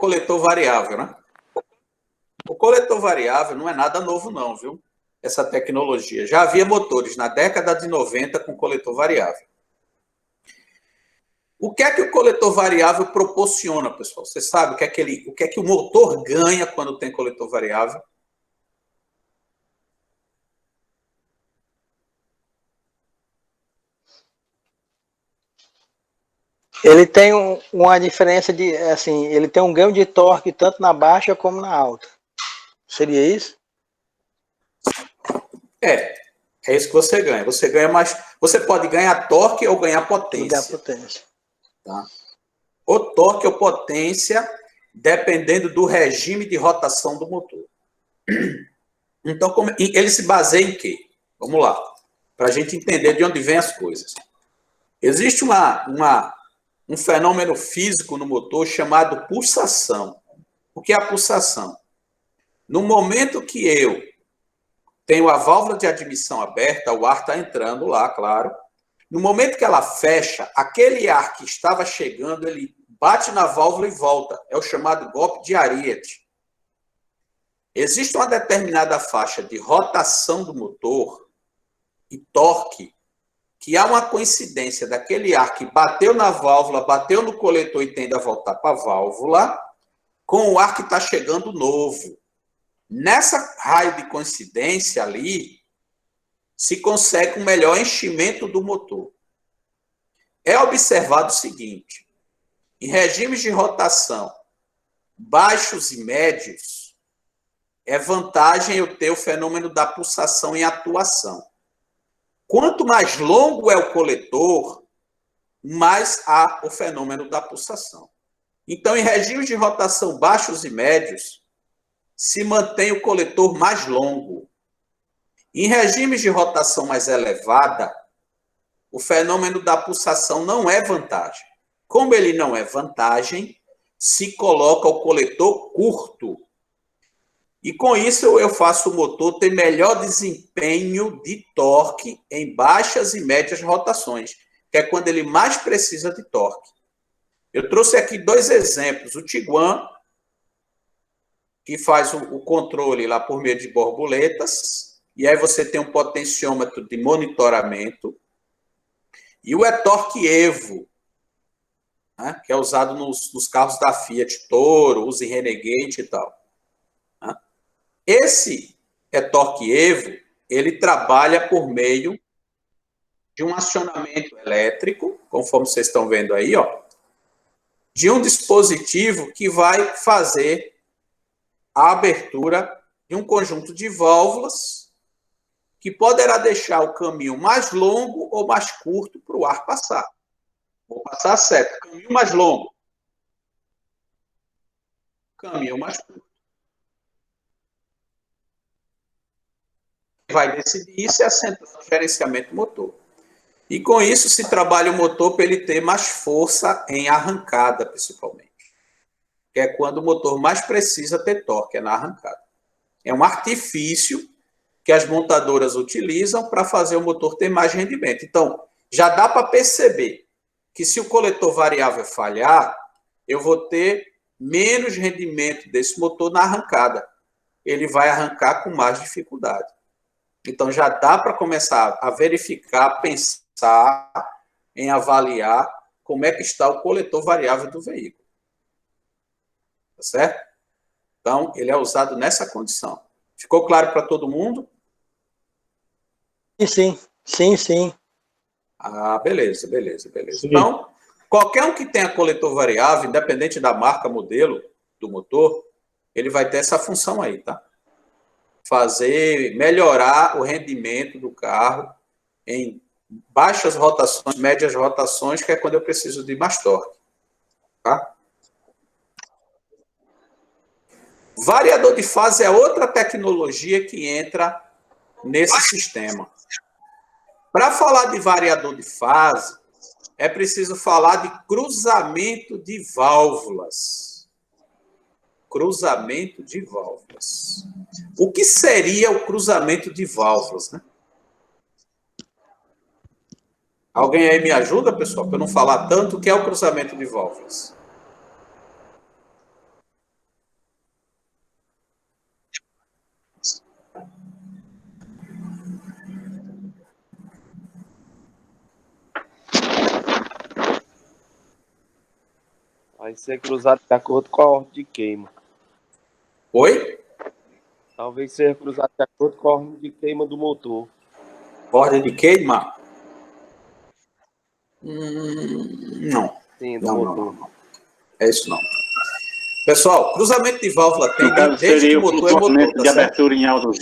coletor variável, né? O coletor variável não é nada novo, não, viu? Essa tecnologia. Já havia motores na década de 90 com coletor variável. O que é que o coletor variável proporciona, pessoal? Você sabe o que é que o motor ganha quando tem coletor variável? Ele tem uma diferença de, assim, ele tem um ganho de torque tanto na baixa como na alta. Seria isso? É isso que você ganha. Você ganha mais. Você pode ganhar torque ou ganhar potência. Ganhar potência. Tá? O torque ou potência, dependendo do regime de rotação do motor. Então, ele se baseia em quê? Vamos lá, para a gente entender de onde vem as coisas. Existe um fenômeno físico no motor chamado pulsação. O que é a pulsação? No momento que eu tenho a válvula de admissão aberta, o ar está entrando lá, claro. No momento que ela fecha, aquele ar que estava chegando, ele bate na válvula e volta. É o chamado golpe de Ariete. Existe uma determinada faixa de rotação do motor e torque que há uma coincidência daquele ar que bateu na válvula, bateu no coletor e tende a voltar para a válvula, com o ar que está chegando novo. Nessa raio de coincidência ali, se consegue um melhor enchimento do motor. É observado o seguinte, em regimes de rotação baixos e médios, é vantagem eu ter o fenômeno da pulsação em atuação. Quanto mais longo é o coletor, mais há o fenômeno da pulsação. Então, em regimes de rotação baixos e médios, se mantém o coletor mais longo. Em regimes de rotação mais elevada, o fenômeno da pulsação não é vantagem. Como ele não é vantagem, se coloca o coletor curto. E com isso eu faço o motor ter melhor desempenho de torque em baixas e médias rotações, que é quando ele mais precisa de torque. Eu trouxe aqui dois exemplos. O Tiguan, que faz o controle lá por meio de borboletas, e aí você tem um potenciômetro de monitoramento, e o e-Torque Evo, né, que é usado nos carros da Fiat Toro, usa em Renegade e tal. Né? Esse e-Torque Evo, ele trabalha por meio de um acionamento elétrico, conforme vocês estão vendo aí, ó, de um dispositivo que vai fazer a abertura de um conjunto de válvulas que poderá deixar o caminho mais longo ou mais curto para o ar passar. Vou passar a seta. Caminho mais longo. Caminho mais curto. Vai decidir isso é a central de gerenciamento motor. E com isso se trabalha o motor para ele ter mais força em arrancada, principalmente. Que é quando o motor mais precisa ter torque, é na arrancada. É um artifício que as montadoras utilizam para fazer o motor ter mais rendimento. Então, já dá para perceber que se o coletor variável falhar, eu vou ter menos rendimento desse motor na arrancada. Ele vai arrancar com mais dificuldade. Então, já dá para começar a verificar, pensar em avaliar como é que está o coletor variável do veículo. Tá certo? Então, ele é usado nessa condição. Ficou claro para todo mundo? Sim. Ah, beleza. Sim. Então, qualquer um que tenha coletor variável, independente da marca, modelo do motor, ele vai ter essa função aí, tá? Melhorar o rendimento do carro em baixas rotações, médias rotações, que é quando eu preciso de mais torque, tá? Variador de fase é outra tecnologia que entra nesse sistema. Para falar de variador de fase, é preciso falar de cruzamento de válvulas. Cruzamento de válvulas. O que seria o cruzamento de válvulas, né? Alguém aí me ajuda, pessoal, para eu não falar tanto o que é o cruzamento de válvulas? Vai ser cruzado de acordo com a ordem de queima. Oi? Talvez seja cruzado de acordo com a ordem de queima do motor. Ordem de queima? Não. Sim, do Não, motor. não. É isso não. Pessoal, cruzamento de válvula tem No caso, desde que seria o o motor é motor, flutuamento tá de certo? abertura em altas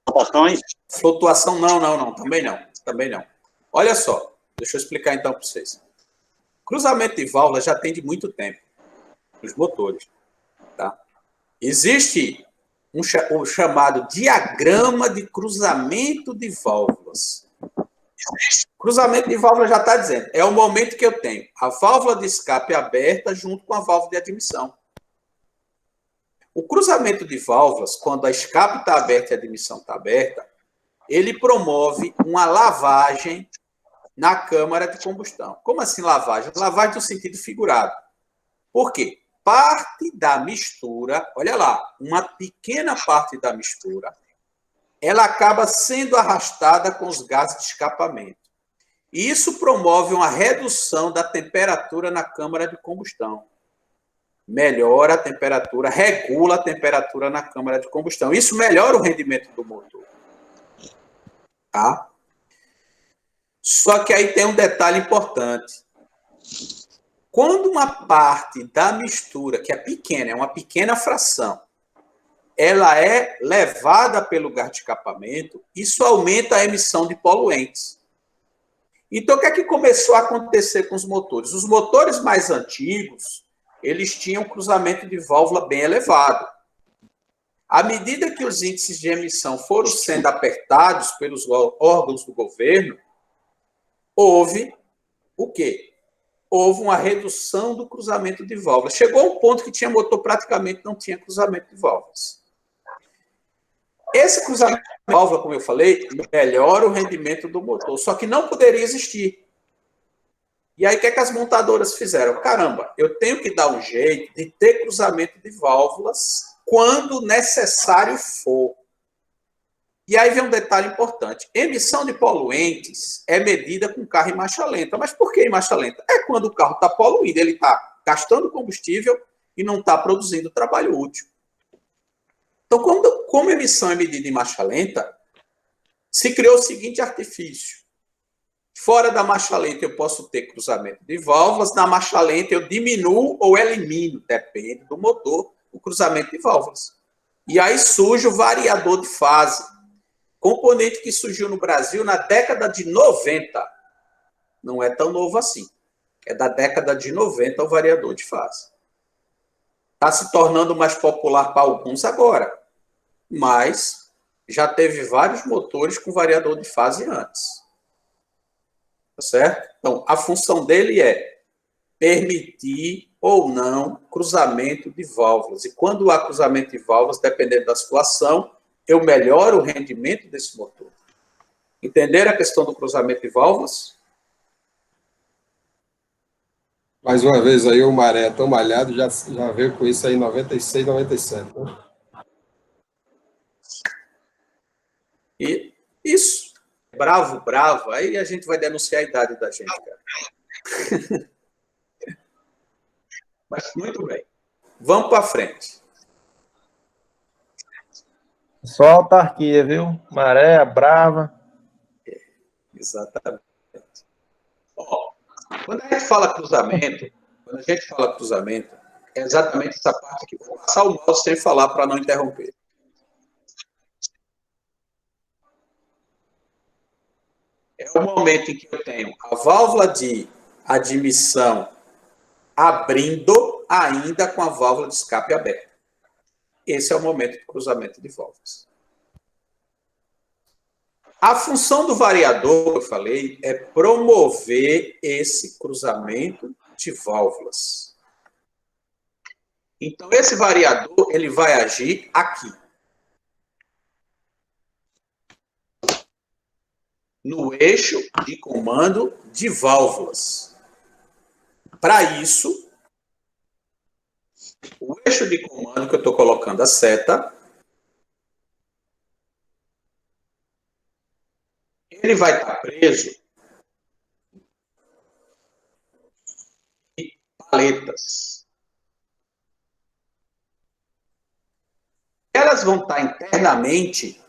rotações? Flutuação, não. Também não. Olha só, deixa eu explicar então para vocês. Cruzamento de válvula já tem de muito tempo nos motores. Tá? Existe o chamado diagrama de cruzamento de válvulas. Cruzamento de válvula já está dizendo, é o momento que eu tenho a válvula de escape aberta junto com a válvula de admissão. O cruzamento de válvulas, quando a escape está aberta e a admissão está aberta, ele promove uma lavagem na câmara de combustão. Como assim lavagem? Lavagem no sentido figurado. Por quê? Parte da mistura, olha lá, uma pequena parte da mistura, ela acaba sendo arrastada com os gases de escapamento. E isso promove uma redução da temperatura na câmara de combustão. Melhora a temperatura, regula a temperatura na câmara de combustão. Isso melhora o rendimento do motor. Tá? Só que aí tem um detalhe importante. Quando uma parte da mistura, que é pequena, é uma pequena fração, ela é levada pelo gás de escapamento, isso aumenta a emissão de poluentes. Então, o que é que começou a acontecer com os motores? Os motores mais antigos, eles tinham cruzamento de válvula bem elevado. À medida que os índices de emissão foram sendo apertados pelos órgãos do governo, houve o quê? Houve uma redução do cruzamento de válvulas. Chegou a um ponto que tinha motor praticamente não tinha cruzamento de válvulas. Esse cruzamento de válvula, como eu falei, melhora o rendimento do motor, só que não poderia existir. E aí, o que é que as montadoras fizeram? Caramba, eu tenho que dar um jeito de ter cruzamento de válvulas quando necessário for. E aí vem um detalhe importante. Emissão de poluentes é medida com carro em marcha lenta. Mas por que em marcha lenta? É quando o carro está poluindo, ele está gastando combustível e não está produzindo trabalho útil. Então, como a emissão é medida em marcha lenta, se criou o seguinte artifício. Fora da marcha lenta eu posso ter cruzamento de válvulas, na marcha lenta eu diminuo ou elimino, depende do motor, o cruzamento de válvulas. E aí surge o variador de fase, componente que surgiu no Brasil na década de 90. Não é tão novo assim. É da década de 90 o variador de fase. Está se tornando mais popular para alguns agora, mas já teve vários motores com variador de fase antes. Tá certo? Então, a função dele é permitir ou não cruzamento de válvulas. E quando há cruzamento de válvulas, dependendo da situação, eu melhoro o rendimento desse motor. Entenderam a questão do cruzamento de válvulas? Mais uma vez aí, o Maré tão malhado, já veio com isso aí em 96, 97. Né? E isso. Bravo, aí a gente vai denunciar a idade da gente, cara. Mas muito bem. Vamos para frente. Só autarquia, viu? Maré, brava. Exatamente. Ó, quando a gente fala cruzamento, é exatamente essa parte que eu vou passar o mouse sem falar para não interromper. É o momento em que eu tenho a válvula de admissão abrindo ainda com a válvula de escape aberta. Esse é o momento de cruzamento de válvulas. A função do variador, eu falei, é promover esse cruzamento de válvulas. Então, esse variador, ele vai agir aqui. No eixo de comando de válvulas. Para isso, o eixo de comando que eu estou colocando a seta, ele vai estar preso paletas. Elas vão estar internamente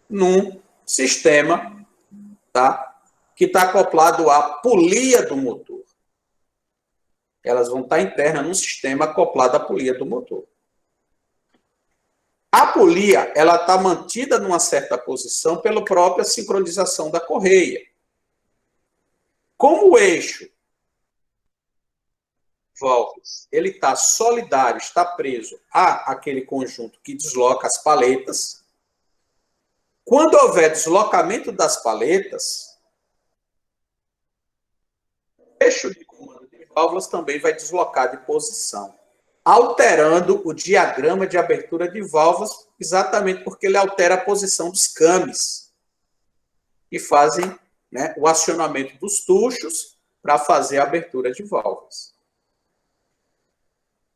num sistema, tá, que está acoplado à polia do motor. Elas vão estar internas num sistema acoplado à polia do motor. A polia, ela está mantida numa certa posição pela própria sincronização da correia. Como o eixo válvulas, ele está solidário, está preso àquele conjunto que desloca as paletas. Quando houver deslocamento das paletas, o eixo de comando de válvulas também vai deslocar de posição, alterando o diagrama de abertura de válvulas, exatamente porque ele altera a posição dos cames, que fazem, né, o acionamento dos tuchos para fazer a abertura de válvulas.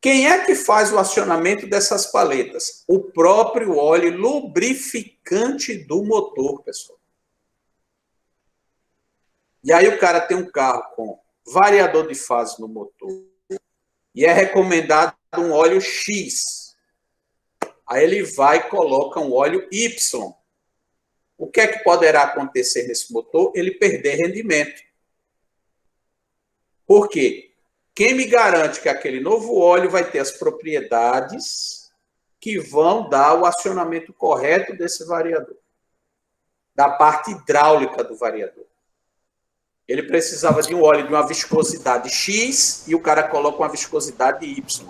Quem é que faz o acionamento dessas paletas? O próprio óleo lubrificante do motor, pessoal. E aí o cara tem um carro com variador de fase no motor e é recomendado um óleo X. Aí ele vai e coloca um óleo Y. O que é que poderá acontecer nesse motor? Ele perder rendimento. Por quê? Quem me garante que aquele novo óleo vai ter as propriedades que vão dar o acionamento correto desse variador, da parte hidráulica do variador? Ele precisava de um óleo de uma viscosidade X e o cara coloca uma viscosidade Y.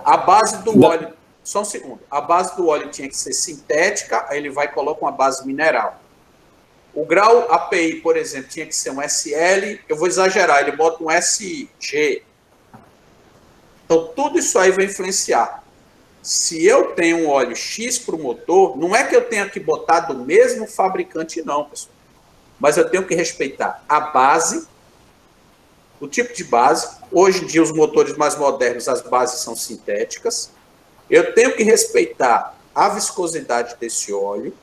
A base do óleo, só um segundo, a base do óleo tinha que ser sintética, aí ele vai e coloca uma base mineral. O grau API, por exemplo, tinha que ser um SL, eu vou exagerar, ele bota um SG. Então, tudo isso aí vai influenciar. Se eu tenho um óleo X para o motor, não é que eu tenha que botar do mesmo fabricante, não, pessoal. Mas eu tenho que respeitar a base, o tipo de base. Hoje em dia, os motores mais modernos, as bases são sintéticas. Eu tenho que respeitar a viscosidade desse óleo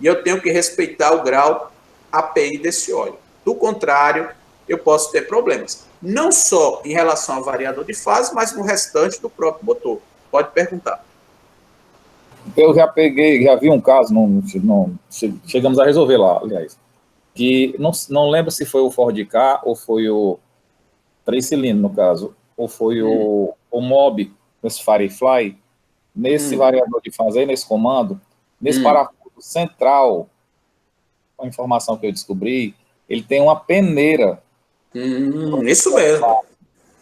e eu tenho que respeitar o grau API desse óleo. Do contrário, eu posso ter problemas. Não só em relação ao variador de fase, mas no restante do próprio motor. Pode perguntar. Eu já vi um caso, chegamos a resolver lá, aliás, que não lembro se foi o Ford Ka ou foi o 3 cilindros, no caso, ou foi o Mob, esse Firefly, nesse variador de fase, nesse comando, nesse parafuso central, a informação que eu descobri, ele tem uma peneira. Isso mesmo.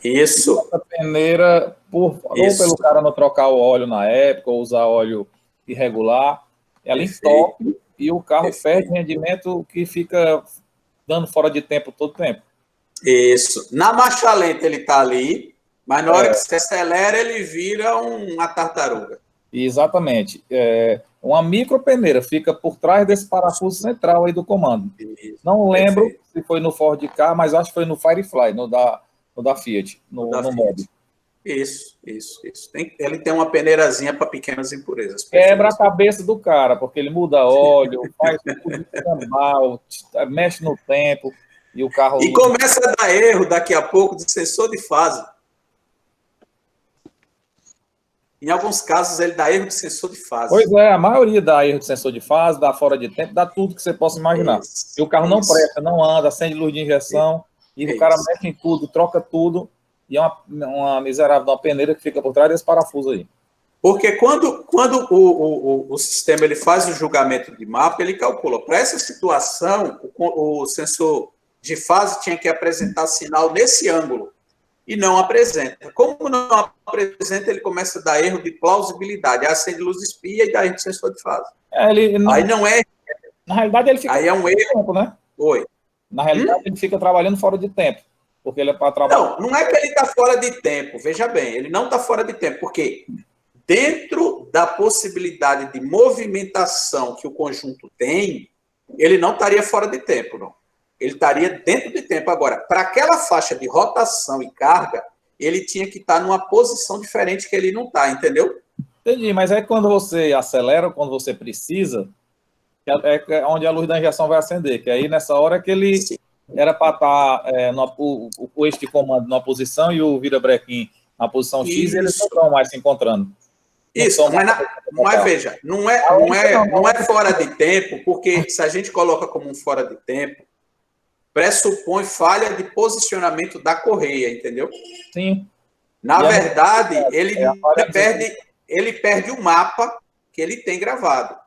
Isso. Essa peneira, ou pelo cara não trocar o óleo na época, ou usar óleo irregular, ela entope e o carro perde rendimento que fica dando fora de tempo todo tempo. Isso. Na marcha lenta ele está ali, mas na hora que se acelera ele vira uma tartaruga. Exatamente. Uma micro peneira fica por trás desse parafuso central aí do comando. Isso. Não lembro se foi no Ford Ka, mas acho que foi no Firefly, no da Fiat, no Mob. Isso. Ele tem uma peneirazinha para pequenas impurezas. Quebra a cabeça do cara, porque ele muda óleo, faz tudo mal, mexe no tempo, e o carro... E começa a dar erro daqui a pouco de sensor de fase. Em alguns casos, ele dá erro de sensor de fase. Pois é, a maioria dá erro de sensor de fase, dá fora de tempo, dá tudo que você possa imaginar. E o carro não presta, não anda, acende luz de injeção, e o cara mexe em tudo, troca tudo, e é uma miserável de uma peneira que fica por trás desse parafuso aí. Porque quando o sistema ele faz o julgamento de mapa, ele calcula. Para essa situação, o sensor de fase tinha que apresentar sinal nesse ângulo. E não apresenta. Como não apresenta, ele começa a dar erro de plausibilidade. Aí acende luz espia e dá erro de sensor de fase. Aí não é... Na realidade, ele fica... Aí é um erro... Tempo, né? Oi. Na realidade, ele fica trabalhando fora de tempo. Porque ele é para trabalhar... Não é que ele está fora de tempo. Veja bem, ele não está fora de tempo. Porque dentro da possibilidade de movimentação que o conjunto tem, ele não estaria fora de tempo, não. Ele estaria dentro de tempo. Agora, para aquela faixa de rotação e carga, ele tinha que estar numa posição diferente que ele não está, entendeu? Entendi, mas é quando você acelera, quando você precisa, é onde a luz da injeção vai acender, que aí nessa hora que ele era para estar o eixo de comando numa posição e o virabrequim na posição X, e eles não estão mais se encontrando. Isso, mas veja, não é fora de tempo, porque se a gente coloca como um fora de tempo, pressupõe falha de posicionamento da correia, entendeu? Sim. Na verdade, ele perde o mapa que ele tem gravado.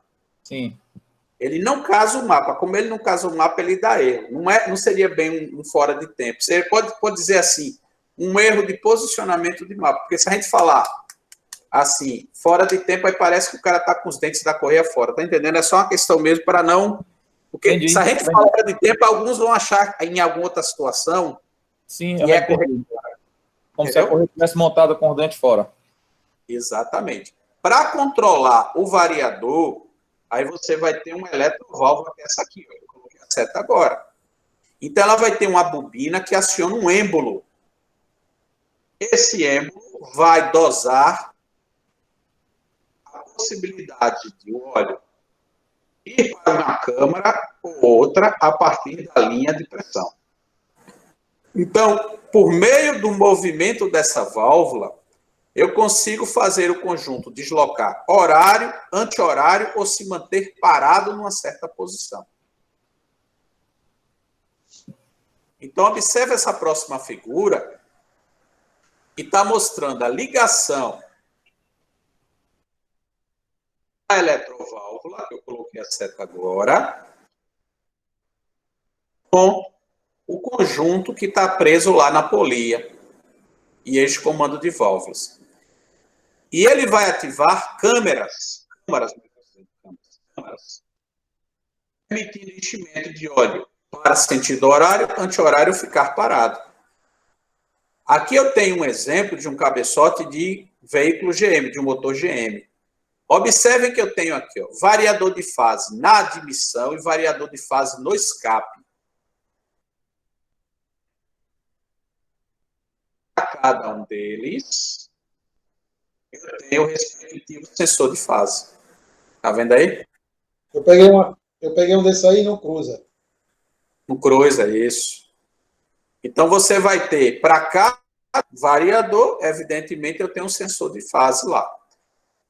Sim. Ele não casa o mapa. Como ele não casa o mapa, ele dá erro. Não seria bem um fora de tempo. Você pode dizer assim, um erro de posicionamento de mapa. Porque se a gente falar assim, fora de tempo, aí parece que o cara está com os dentes da correia fora. Tá entendendo? É só uma questão mesmo para não... Porque entendi, se a gente fala fora de tempo, alguns vão achar em alguma outra situação sim, que é correia. Como se a correia estivesse montada com os dentes fora. Exatamente. Para controlar o variador, aí você vai ter uma eletroválvula, que é essa aqui, ó, eu coloquei a seta agora. Então, ela vai ter uma bobina que aciona um êmbolo. Esse êmbolo vai dosar a possibilidade de o óleo ir para uma câmara ou outra a partir da linha de pressão. Então, por meio do movimento dessa válvula, eu consigo fazer o conjunto deslocar horário, anti-horário ou se manter parado numa certa posição. Então, observe essa próxima figura que está mostrando a ligação da eletroválvula, que eu coloquei a seta agora, com o conjunto que está preso lá na polia e eixo comando de válvulas. E ele vai ativar câmaras, emitindo enchimento de óleo para sentido horário, anti-horário ficar parado. Aqui eu tenho um exemplo de um cabeçote de veículo GM, de um motor GM. Observem que eu tenho aqui, ó, variador de fase na admissão e variador de fase no escape. A cada um deles, eu tenho o respectivo sensor de fase. Tá vendo aí? Eu peguei um desse aí e não cruza. No cruza, isso. Então, você vai ter para cada variador, evidentemente, eu tenho um sensor de fase lá.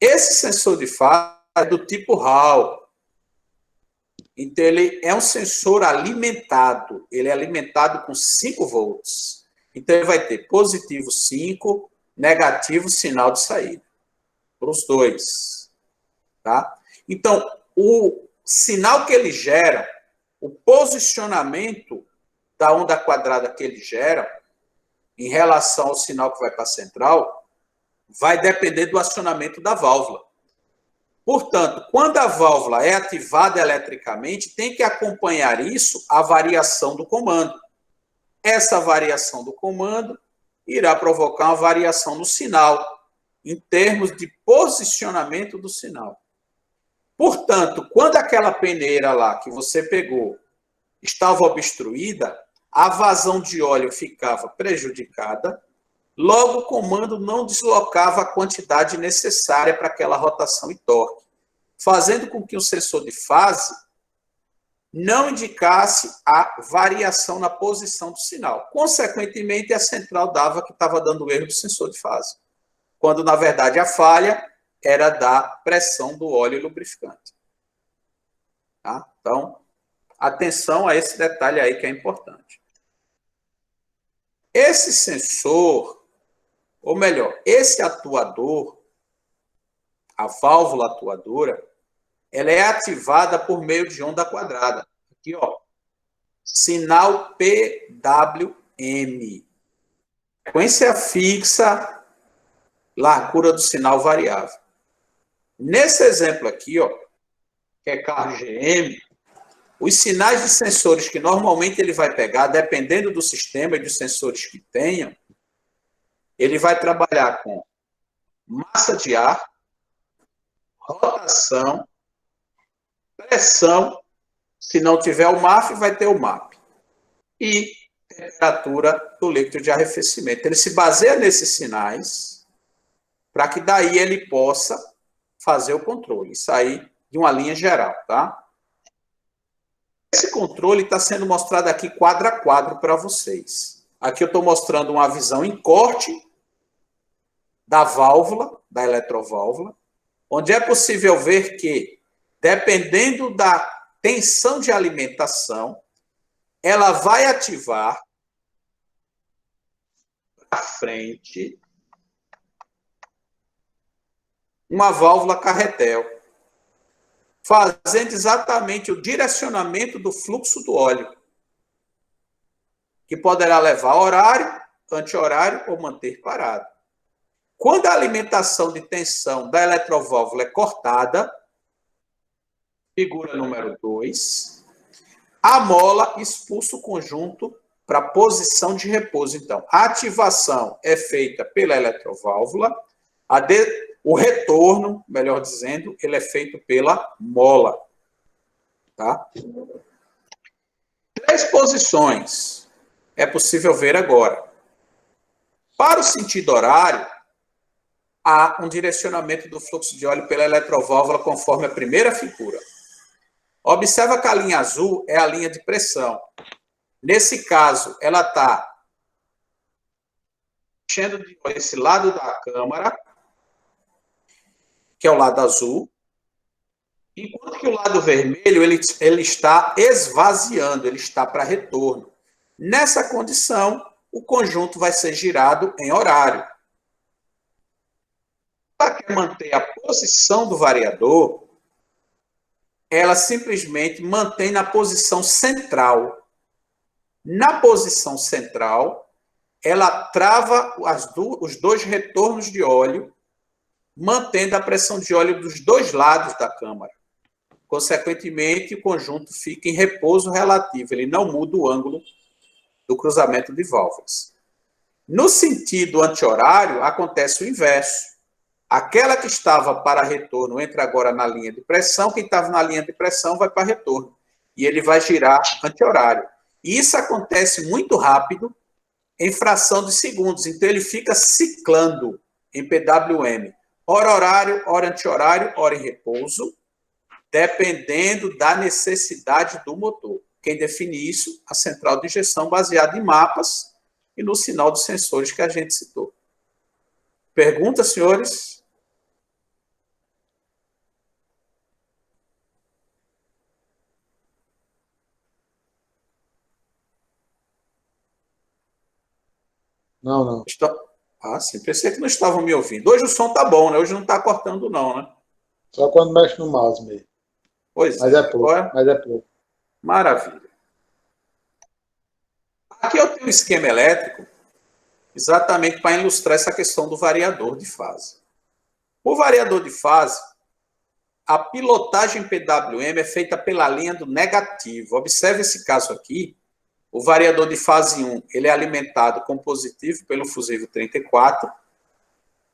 Esse sensor de fase é do tipo Hall. Então, ele é um sensor alimentado. Ele é alimentado com 5 volts. Então, ele vai ter positivo 5, negativo sinal de saída. Para os dois. Tá? Então, o sinal que ele gera, o posicionamento da onda quadrada que ele gera, em relação ao sinal que vai para a central, vai depender do acionamento da válvula. Portanto, quando a válvula é ativada eletricamente, tem que acompanhar isso a variação do comando. Essa variação do comando irá provocar uma variação no sinal, em termos de posicionamento do sinal. Portanto, quando aquela peneira lá que você pegou estava obstruída, a vazão de óleo ficava prejudicada, logo o comando não deslocava a quantidade necessária para aquela rotação e torque, fazendo com que o sensor de fase não indicasse a variação na posição do sinal. Consequentemente, a central dava que estava dando erro do sensor de fase, quando, na verdade, a falha era da pressão do óleo lubrificante. Tá? Então, atenção a esse detalhe aí que é importante. Esse sensor, ou melhor, esse atuador, a válvula atuadora, ela é ativada por meio de onda quadrada. Aqui, ó, sinal PWM. Frequência fixa, largura do sinal variável. Nesse exemplo aqui, ó, que é carro GM, os sinais de sensores que normalmente ele vai pegar, dependendo do sistema e dos sensores que tenham, ele vai trabalhar com massa de ar, rotação, pressão, se não tiver o MAF, vai ter o MAP, e temperatura do líquido de arrefecimento. Ele se baseia nesses sinais para que daí ele possa fazer o controle, sair de uma linha geral, tá? Esse controle está sendo mostrado aqui quadro a quadro para vocês. Aqui eu estou mostrando uma visão em corte da válvula, da eletroválvula, onde é possível ver que, dependendo da tensão de alimentação, ela vai ativar para frente uma válvula carretel, fazendo exatamente o direcionamento do fluxo do óleo, que poderá levar horário, anti-horário ou manter parado. Quando a alimentação de tensão da eletroválvula é cortada, figura número 2, a mola expulsa o conjunto para a posição de repouso. Então, a ativação é feita pela eletroválvula, o retorno, melhor dizendo, ele é feito pela mola. Tá? 3 posições é possível ver agora. Para o sentido horário, há um direcionamento do fluxo de óleo pela eletroválvula conforme a primeira figura. Observa que a linha azul é a linha de pressão. Nesse caso, ela está enchendo de óleo esse lado da câmara, que é o lado azul, enquanto que o lado vermelho ele está esvaziando, ele está para retorno. Nessa condição, o conjunto vai ser girado em horário. Ela quer manter a posição do variador, ela simplesmente mantém na posição central. Na posição central, ela trava os 2 retornos de óleo, mantendo a pressão de óleo dos 2 lados da câmara. Consequentemente, o conjunto fica em repouso relativo, ele não muda o ângulo do cruzamento de válvulas. No sentido anti-horário, acontece o inverso. Aquela que estava para retorno entra agora na linha de pressão, quem estava na linha de pressão vai para retorno. E ele vai girar anti-horário. E isso acontece muito rápido, em fração de segundos. Então, ele fica ciclando em PWM. Hora horário, hora anti-horário, hora em repouso, dependendo da necessidade do motor. Quem define isso? A central de injeção baseada em mapas e no sinal dos sensores que a gente citou. Pergunta, senhores? Não. Ah, sim, pensei que não estavam me ouvindo. Hoje o som tá bom, né? Hoje não está cortando, não, né? Só quando mexe no mouse mesmo. Pois Mas é pouco. Agora, Mas é pouco. maravilha. Aqui eu tenho um esquema elétrico exatamente para ilustrar essa questão do variador de fase. O variador de fase, a pilotagem PWM é feita pela linha do negativo. Observe esse caso aqui. O variador de fase 1, ele é alimentado com positivo pelo fusível 34,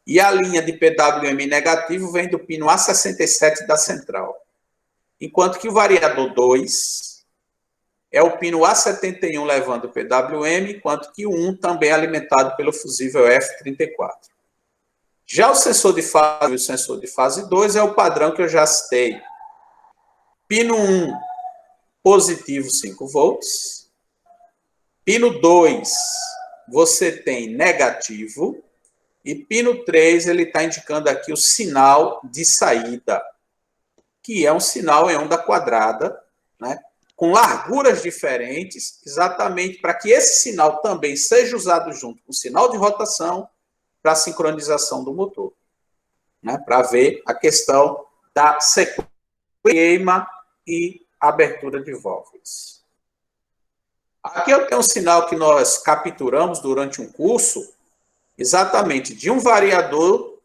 e a linha de PWM negativo vem do pino A67 da central. Enquanto que o variador 2 é o pino A71 levando o PWM, enquanto que o 1 também é alimentado pelo fusível F34. Já o sensor de fase e o sensor de fase 2 é o padrão que eu já citei. Pino 1, positivo 5 volts. Pino 2, você tem negativo. E pino 3, ele está indicando aqui o sinal de saída, que é um sinal em onda quadrada, né, com larguras diferentes, exatamente para que esse sinal também seja usado junto com o sinal de rotação para a sincronização do motor, né, para ver a questão da sequência, queima e abertura de válvulas. Aqui eu tenho um sinal que nós capturamos durante um curso, exatamente de um variador,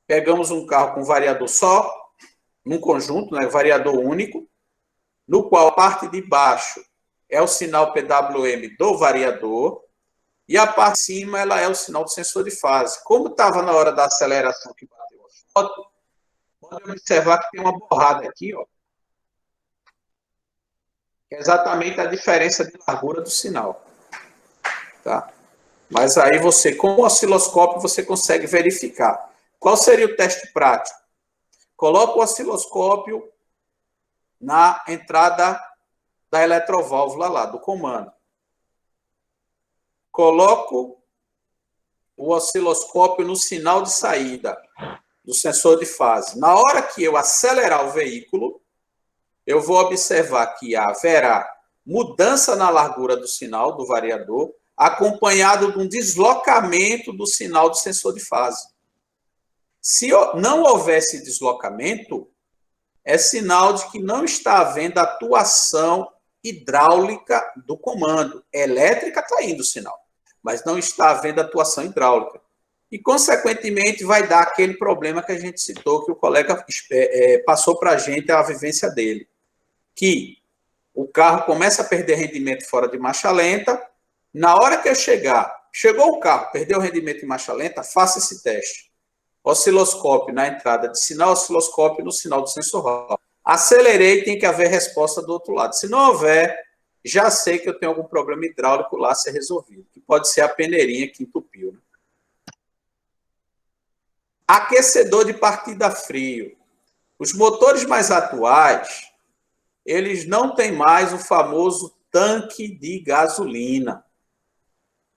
pegamos um carro com variador só, num conjunto, né, variador único, no qual a parte de baixo é o sinal PWM do variador, e a parte de cima ela é o sinal do sensor de fase. Como estava na hora da aceleração que bateu a foto, pode observar que tem uma borrada aqui, ó, que é exatamente a diferença de largura do sinal. Tá? Mas aí você, com o osciloscópio, você consegue verificar. Qual seria o teste prático? Coloca o osciloscópio na entrada da eletroválvula lá, do comando. Coloco o osciloscópio no sinal de saída do sensor de fase. Na hora que eu acelerar o veículo, eu vou observar que haverá mudança na largura do sinal do variador, acompanhado de um deslocamento do sinal do sensor de fase. Se não houvesse deslocamento, é sinal de que não está havendo atuação hidráulica do comando. Elétrica está indo o sinal, mas não está havendo atuação hidráulica. E, consequentemente, vai dar aquele problema que a gente citou, que o colega passou para a gente a vivência dele, que o carro começa a perder rendimento fora de marcha lenta. Na hora que eu chegou o carro, perdeu o rendimento em marcha lenta, faça esse teste. Osciloscópio na entrada de sinal, osciloscópio no sinal do sensor. Acelerei, tem que haver resposta do outro lado. Se não houver, já sei que eu tenho algum problema hidráulico lá a ser resolvido, que pode ser a peneirinha que entupiu. Né? Aquecedor de partida frio. Os motores mais atuais, eles não têm mais o famoso tanque de gasolina,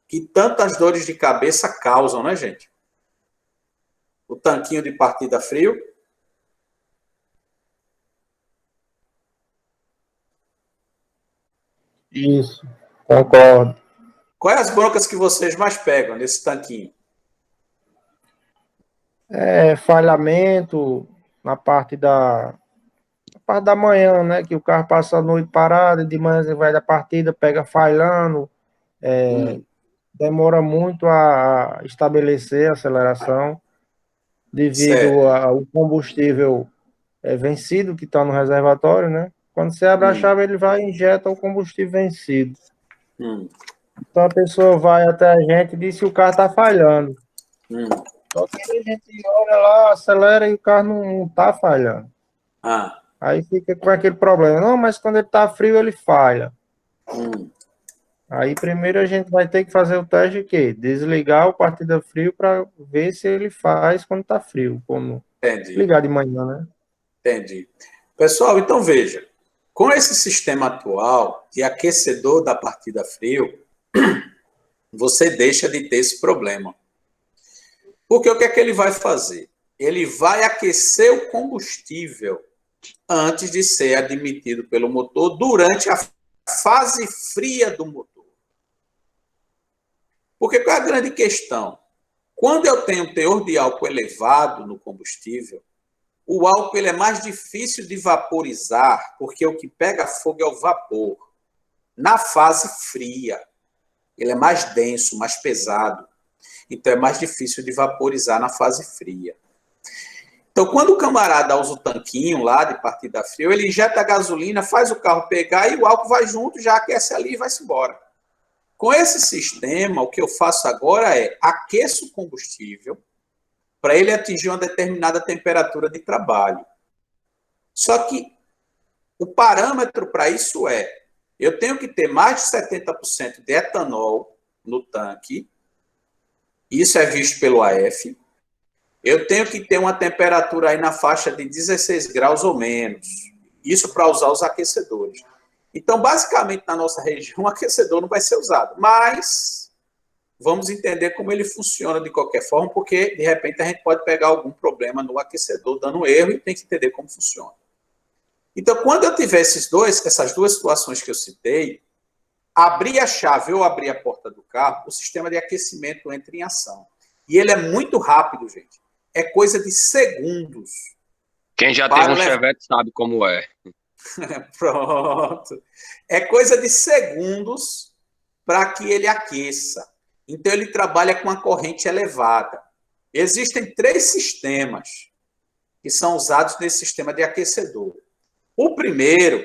que tantas dores de cabeça causam, né, gente? O tanquinho de partida frio. Isso, concordo. Quais as broncas que vocês mais pegam nesse tanquinho? Falhamento na parte da manhã, né? Que o carro passa a noite parado, de manhã você vai da partida, pega falhando, demora muito a estabelecer a aceleração, devido ao combustível vencido que está no reservatório, né? Quando você abre a chave, ele vai e injeta o combustível vencido. Então a pessoa vai até a gente e diz que o carro está falhando. Só que a gente olha lá, acelera e o carro não está falhando. Aí fica com aquele problema. Não, mas quando ele está frio, ele falha. Aí primeiro a gente vai ter que fazer o teste de quê? Desligar o partida frio para ver se ele faz quando está frio. Como ligar de manhã, né? Entendi. Pessoal, então veja. Com esse sistema atual de aquecedor da partida frio, você deixa de ter esse problema. Porque o que é que ele vai fazer? Ele vai aquecer o combustível antes de ser admitido pelo motor durante a fase fria do motor. Porque qual é a grande questão? Quando eu tenho teor de álcool elevado no combustível, o álcool ele é mais difícil de vaporizar, porque o que pega fogo é o vapor. Na fase fria, ele é mais denso, mais pesado. Então, é mais difícil de vaporizar na fase fria. Então, quando o camarada usa o tanquinho lá de partida fria, ele injeta a gasolina, faz o carro pegar e o álcool vai junto, já aquece ali e vai-se embora. Com esse sistema, o que eu faço agora é aqueço o combustível para ele atingir uma determinada temperatura de trabalho. Só que o parâmetro para isso é, eu tenho que ter mais de 70% de etanol no tanque, isso é visto pelo AF, eu tenho que ter uma temperatura aí na faixa de 16 graus ou menos, isso para usar os aquecedores. Então, basicamente, na nossa região, o aquecedor não vai ser usado, mas vamos entender como ele funciona de qualquer forma, porque, de repente, a gente pode pegar algum problema no aquecedor dando erro e tem que entender como funciona. Então, quando eu tiver essas duas situações que eu citei, abrir a chave ou abrir a porta do carro, o sistema de aquecimento entra em ação. E ele é muito rápido, gente. É coisa de segundos. Quem já teve um Chevette sabe como é. Pronto. É coisa de segundos para que ele aqueça. Então, ele trabalha com a corrente elevada. Existem 3 sistemas que são usados nesse sistema de aquecedor. O primeiro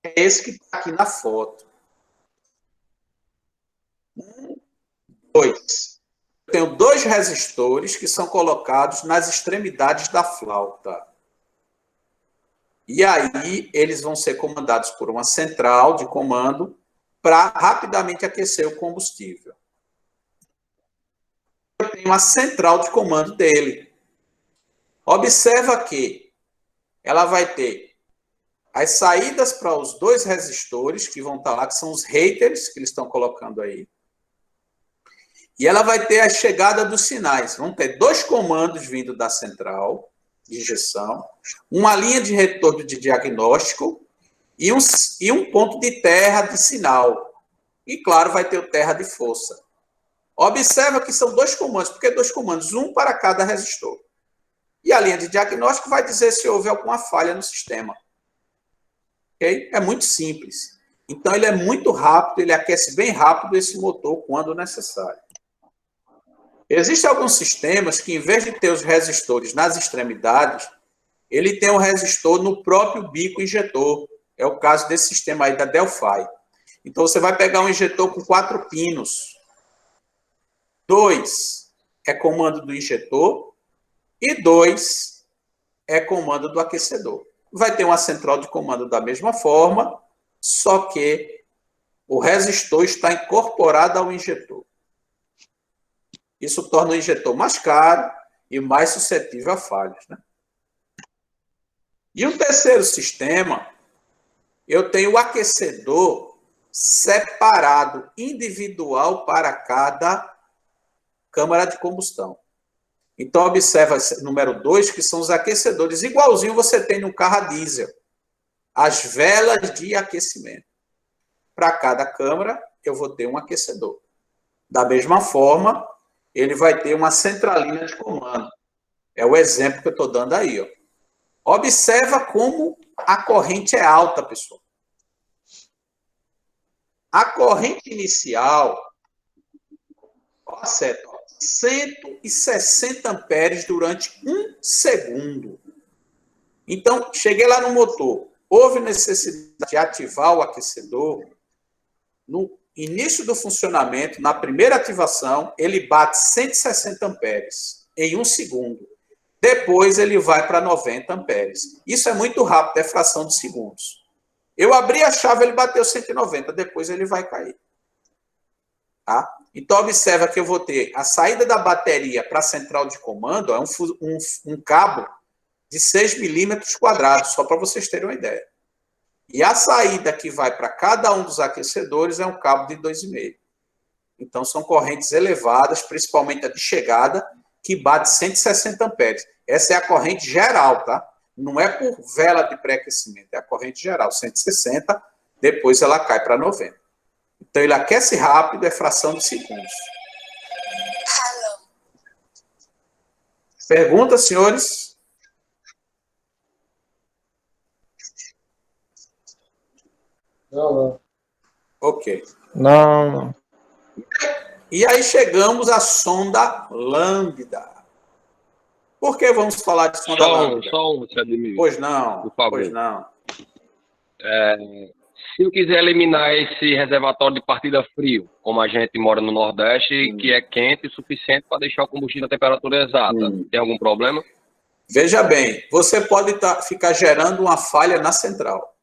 é esse que está aqui na foto. 1, 2. Eu tenho 2 resistores que são colocados nas extremidades da flauta. E aí, eles vão ser comandados por uma central de comando para rapidamente aquecer o combustível. Eu tenho a central de comando dele. Observa que ela vai ter as saídas para os dois resistores que vão estar lá, que são os haters que eles estão colocando aí. E ela vai ter a chegada dos sinais. Vão ter 2 comandos vindo da central de injeção, uma linha de retorno de diagnóstico e um ponto de terra de sinal. E, claro, vai ter o terra de força. Observa que são 2 comandos. Por que 2 comandos? Um para cada resistor. E a linha de diagnóstico vai dizer se houve alguma falha no sistema. Okay? É muito simples. Então, ele é muito rápido, ele aquece bem rápido esse motor quando necessário. Existem alguns sistemas que, em vez de ter os resistores nas extremidades, ele tem um resistor no próprio bico injetor. É o caso desse sistema aí da Delphi. Então, você vai pegar um injetor com 4 pinos. 2 é comando do injetor e 2 é comando do aquecedor. Vai ter uma central de comando da mesma forma, só que o resistor está incorporado ao injetor. Isso torna o injetor mais caro e mais suscetível a falhas, né? E o terceiro sistema, eu tenho o aquecedor separado, individual para cada câmara de combustão. Então, observa número 2, que são os aquecedores, igualzinho você tem no carro a diesel. As velas de aquecimento. Para cada câmara, eu vou ter um aquecedor. Da mesma forma, ele vai ter uma centralina de comando. É o exemplo que eu estou dando aí. Ó. Observa como a corrente é alta, pessoal. A corrente inicial, ó, certo, 160 amperes durante 1 segundo. Então, cheguei lá no motor, houve necessidade de ativar o aquecedor. No início do funcionamento, na primeira ativação, ele bate 160 amperes em 1 segundo. Depois, ele vai para 90 amperes. Isso é muito rápido, é fração de segundos. Eu abri a chave, ele bateu 190, depois ele vai cair. Tá? Então, observa que eu vou ter a saída da bateria para a central de comando, é um cabo de 6 milímetros quadrados, só para vocês terem uma ideia. E a saída que vai para cada um dos aquecedores é um cabo de 2,5. Então, são correntes elevadas, principalmente a de chegada, que bate 160 amperes. Essa é a corrente geral, tá? Não é por vela de pré-aquecimento, é a corrente geral, 160, depois ela cai para 90. Então, ele aquece rápido, é fração de segundos. Pergunta, senhores? Não. Ok. Não. E aí chegamos à sonda lambda. Por que vamos falar de sonda lambda? Só um, Ademir. Pois não, por favor. pois não. Se eu quiser eliminar esse reservatório de partida frio, como a gente mora no Nordeste, que é quente o suficiente para deixar o combustível na temperatura exata, tem algum problema? Veja bem, você pode ficar gerando uma falha na central.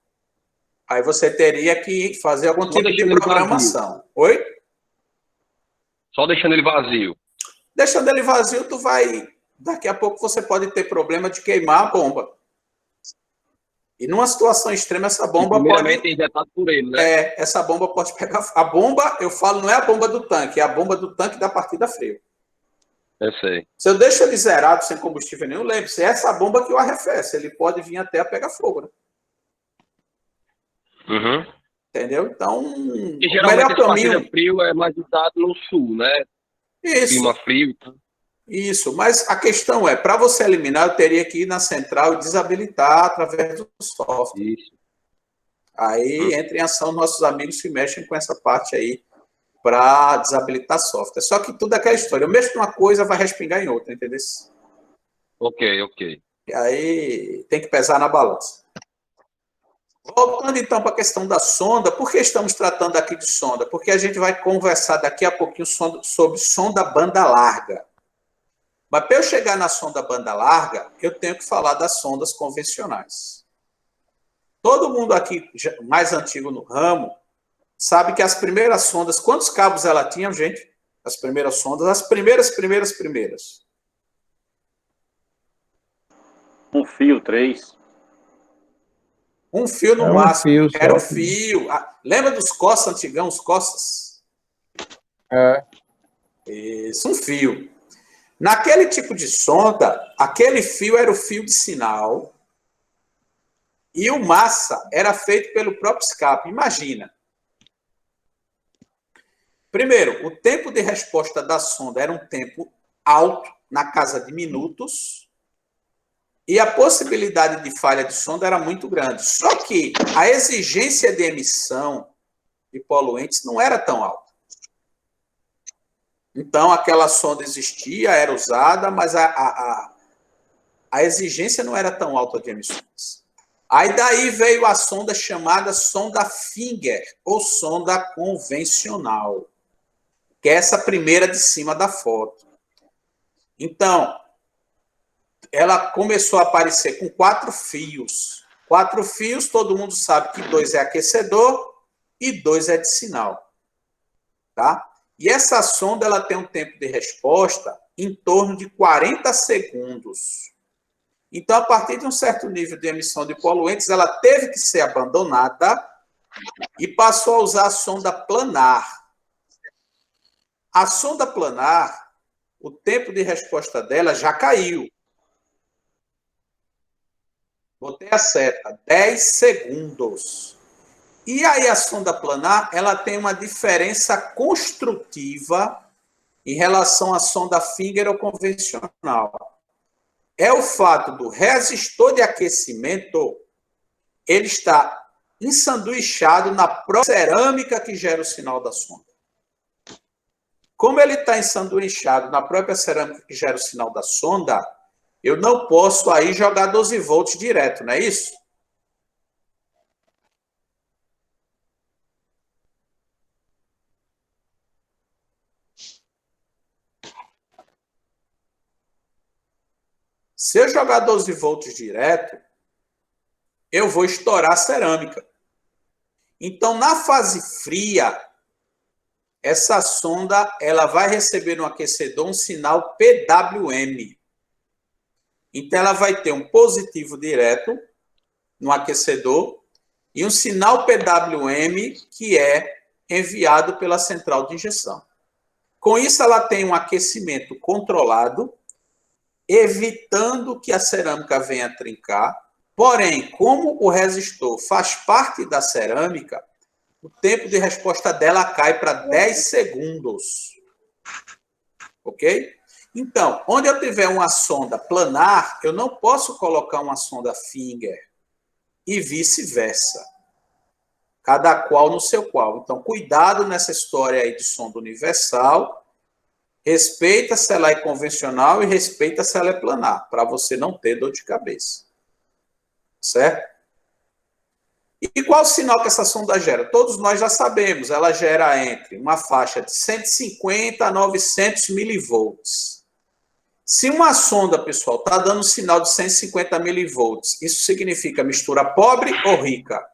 Aí você teria que fazer algum tipo de programação. Oi? Só deixando ele vazio. Deixando ele vazio, tu vai... Daqui a pouco você pode ter problema de queimar a bomba. E numa situação extrema, essa bomba primeiramente pode... injetado por ele, né? Essa bomba pode pegar... A bomba, eu falo, não é a bomba do tanque, é a bomba do tanque da partida frio. Eu sei. Se eu deixo ele zerado, sem combustível nenhum, lembre-se, é essa bomba que o arrefece. Ele pode vir até a pegar fogo, né? Uhum. Entendeu? Então, e geralmente esse partida frio é mais usado no sul, né? Isso. Clima frio. Isso, mas a questão é, para você eliminar, eu teria que ir na central e desabilitar através do software. Isso. Aí entra em ação nossos amigos que mexem com essa parte aí para desabilitar software. Só que tudo é aquela história. Eu mexo numa coisa, vai respingar em outra, entendeu? Ok. E aí tem que pesar na balança. Voltando então para a questão da sonda, por que estamos tratando aqui de sonda? Porque a gente vai conversar daqui a pouquinho sobre sonda banda larga. Mas para eu chegar na sonda banda larga, eu tenho que falar das sondas convencionais. Todo mundo aqui, mais antigo no ramo, sabe que as primeiras sondas, quantos cabos ela tinha, gente? As primeiras sondas, as primeiras. Um fio, 3. Um fio no É um máximo. fio só. Era um fio. Lembra dos Cossas antigão, os Cossas? É. Isso, um fio. Naquele tipo de sonda, aquele fio era o fio de sinal e o massa era feito pelo próprio escape. Imagina. Primeiro, o tempo de resposta da sonda era um tempo alto, na casa de minutos, e a possibilidade de falha de sonda era muito grande. Só que a exigência de emissão de poluentes não era tão alta. Então, aquela sonda existia, era usada, mas a exigência não era tão alta de emissões. Aí daí veio a sonda chamada sonda Finger, ou sonda convencional, que é essa primeira de cima da foto. Então, ela começou a aparecer com 4 fios. 4 fios, todo mundo sabe que 2 é aquecedor e 2 é de sinal. Tá? E essa sonda ela tem um tempo de resposta em torno de 40 segundos. Então, a partir de um certo nível de emissão de poluentes, ela teve que ser abandonada e passou a usar a sonda planar. A sonda planar, o tempo de resposta dela já caiu. Botei a seta, 10 segundos. E aí a sonda planar, ela tem uma diferença construtiva em relação à sonda Finger ou convencional. É o fato do resistor de aquecimento, ele está ensanduichado na própria cerâmica que gera o sinal da sonda. Como ele está ensanduichado na própria cerâmica que gera o sinal da sonda, eu não posso aí jogar 12 volts direto, não é isso? Se eu jogar 12 volts direto, eu vou estourar a cerâmica. Então, na fase fria, essa sonda ela vai receber no aquecedor um sinal PWM. Então, ela vai ter um positivo direto no aquecedor e um sinal PWM que é enviado pela central de injeção. Com isso, ela tem um aquecimento controlado, evitando que a cerâmica venha a trincar. Porém, como o resistor faz parte da cerâmica, o tempo de resposta dela cai para 10 segundos. Ok? Então, onde eu tiver uma sonda planar, eu não posso colocar uma sonda Finger e vice-versa. Cada qual no seu qual. Então, cuidado nessa história aí de sonda universal. Respeita se ela é convencional e respeita se ela é planar, para você não ter dor de cabeça. Certo? E qual o sinal que essa sonda gera? Todos nós já sabemos, ela gera entre uma faixa de 150 a 900 milivolts. Se uma sonda, pessoal, está dando um sinal de 150 milivolts, isso significa mistura pobre ou rica?